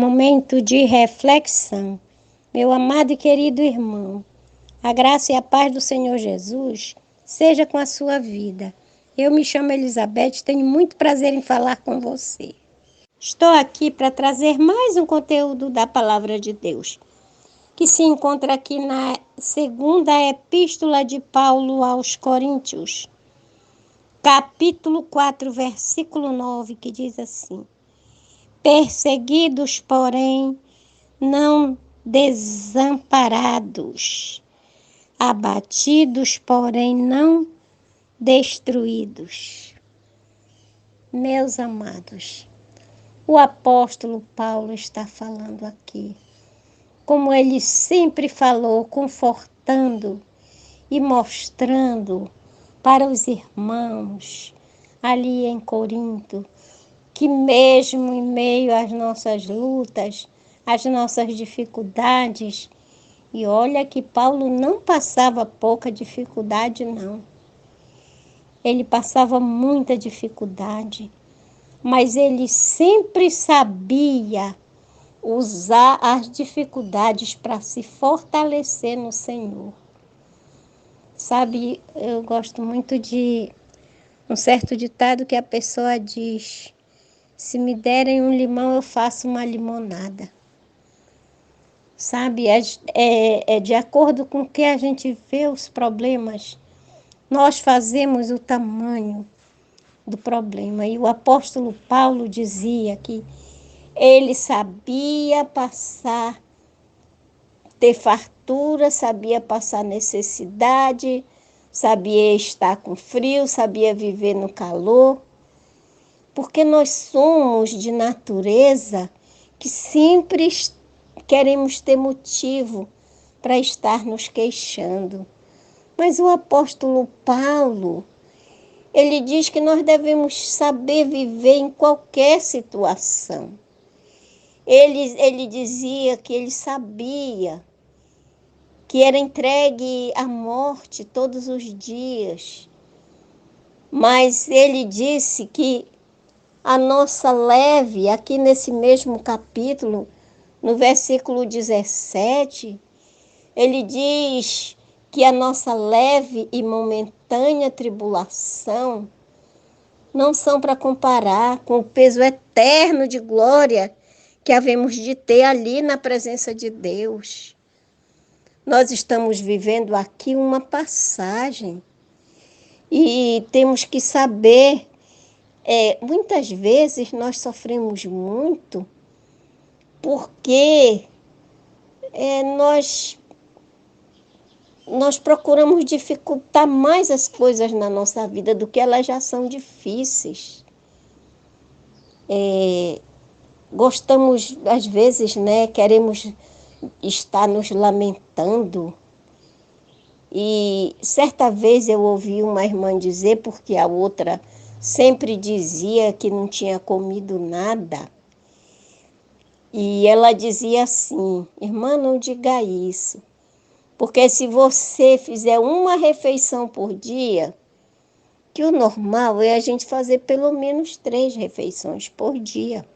Momento de reflexão. Meu amado e querido irmão, a graça e a paz do Senhor Jesus seja com a sua vida. Eu me chamo Elizabeth, tenho muito prazer em falar com você. Estou aqui para trazer mais um conteúdo da Palavra de Deus, que se encontra aqui na segunda epístola de Paulo aos Coríntios, capítulo 4, versículo 9, que diz assim: perseguidos, porém, não desamparados, abatidos, porém não destruídos. Meus amados, o apóstolo Paulo está falando aqui, como ele sempre falou, confortando e mostrando para os irmãos ali em Corinto, que mesmo em meio às nossas lutas, às nossas dificuldades, e olha que Paulo não passava pouca dificuldade, não. Ele passava muita dificuldade, mas ele sempre sabia usar as dificuldades para se fortalecer no Senhor. Sabe, eu gosto muito de um certo ditado que a pessoa diz: se me derem um limão, eu faço uma limonada. Sabe, é de acordo com o que a gente vê os problemas, nós fazemos o tamanho do problema. E o apóstolo Paulo dizia que ele sabia passar, ter fartura, sabia passar necessidade, sabia estar com frio, sabia viver no calor, porque nós somos de natureza que sempre queremos ter motivo para estar nos queixando. Mas o apóstolo Paulo, ele diz que nós devemos saber viver em qualquer situação. Ele dizia que ele sabia que era entregue à morte todos os dias. Mas ele disse que a nossa leve, aqui nesse mesmo capítulo, no versículo 17, ele diz que a nossa leve e momentânea tribulação não são para comparar com o peso eterno de glória que havemos de ter ali na presença de Deus. Nós estamos vivendo aqui uma passagem e temos que saber, muitas vezes nós sofremos muito porque nós procuramos dificultar mais as coisas na nossa vida do que elas já são difíceis. Gostamos, às vezes, queremos estar nos lamentando. E certa vez eu ouvi uma irmã dizer, porque a outra sempre dizia que não tinha comido nada, e ela dizia assim: irmã, não diga isso, porque se você fizer uma refeição por dia, que o normal é a gente fazer pelo menos 3 refeições por dia.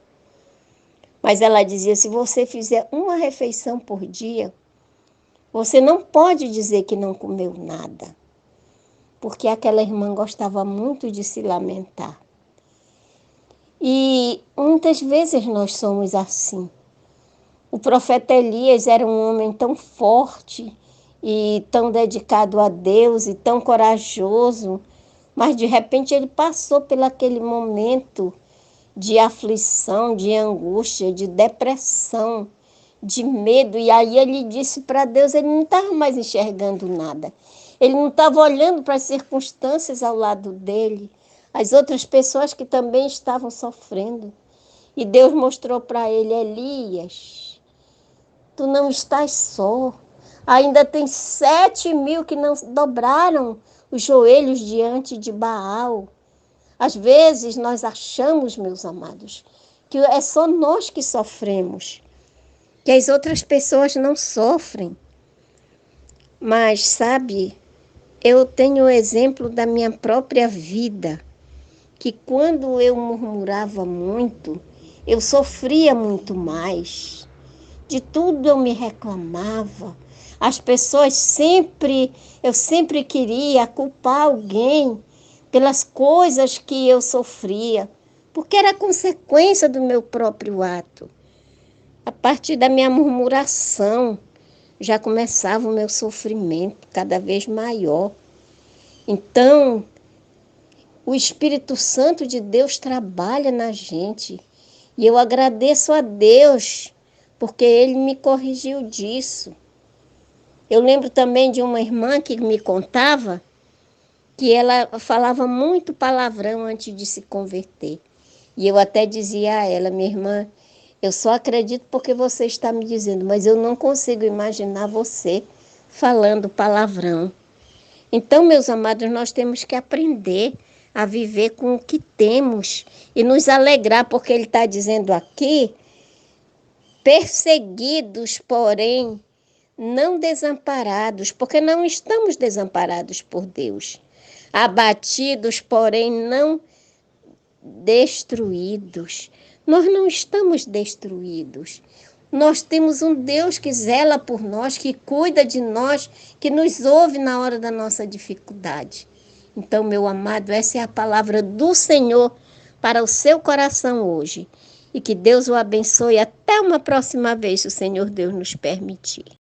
Mas ela dizia, se você fizer uma refeição por dia, você não pode dizer que não comeu nada. Porque aquela irmã gostava muito de se lamentar. E muitas vezes nós somos assim. O profeta Elias era um homem tão forte e tão dedicado a Deus e tão corajoso, mas de repente ele passou por aquele momento de aflição, de angústia, de depressão, de medo. E aí ele disse para Deus, ele não estava mais enxergando nada. Ele não estava olhando para as circunstâncias ao lado dele, as outras pessoas que também estavam sofrendo. E Deus mostrou para ele: Elias, tu não estás só. Ainda tem 7.000 que não dobraram os joelhos diante de Baal. Às vezes nós achamos, meus amados, que é só nós que sofremos, que as outras pessoas não sofrem. Mas, sabe, eu tenho o exemplo da minha própria vida, que quando eu murmurava muito eu sofria muito mais. De tudo eu me reclamava. As pessoas eu sempre queria culpar alguém pelas coisas que eu sofria, porque era consequência do meu próprio ato. A partir da minha murmuração, já começava o meu sofrimento cada vez maior. Então, o Espírito Santo de Deus trabalha na gente. E eu agradeço a Deus, porque Ele me corrigiu disso. Eu lembro também de uma irmã que me contava que ela falava muito palavrão antes de se converter. E eu até dizia a ela, minha irmã, eu só acredito porque você está me dizendo, mas eu não consigo imaginar você falando palavrão. Então, meus amados, nós temos que aprender a viver com o que temos e nos alegrar, porque ele está dizendo aqui, perseguidos, porém, não desamparados, porque não estamos desamparados por Deus. Abatidos, porém, não destruídos. Nós não estamos destruídos. Nós temos um Deus que zela por nós, que cuida de nós, que nos ouve na hora da nossa dificuldade. Então, meu amado, essa é a palavra do Senhor para o seu coração hoje. E que Deus o abençoe até uma próxima vez, se o Senhor Deus nos permitir.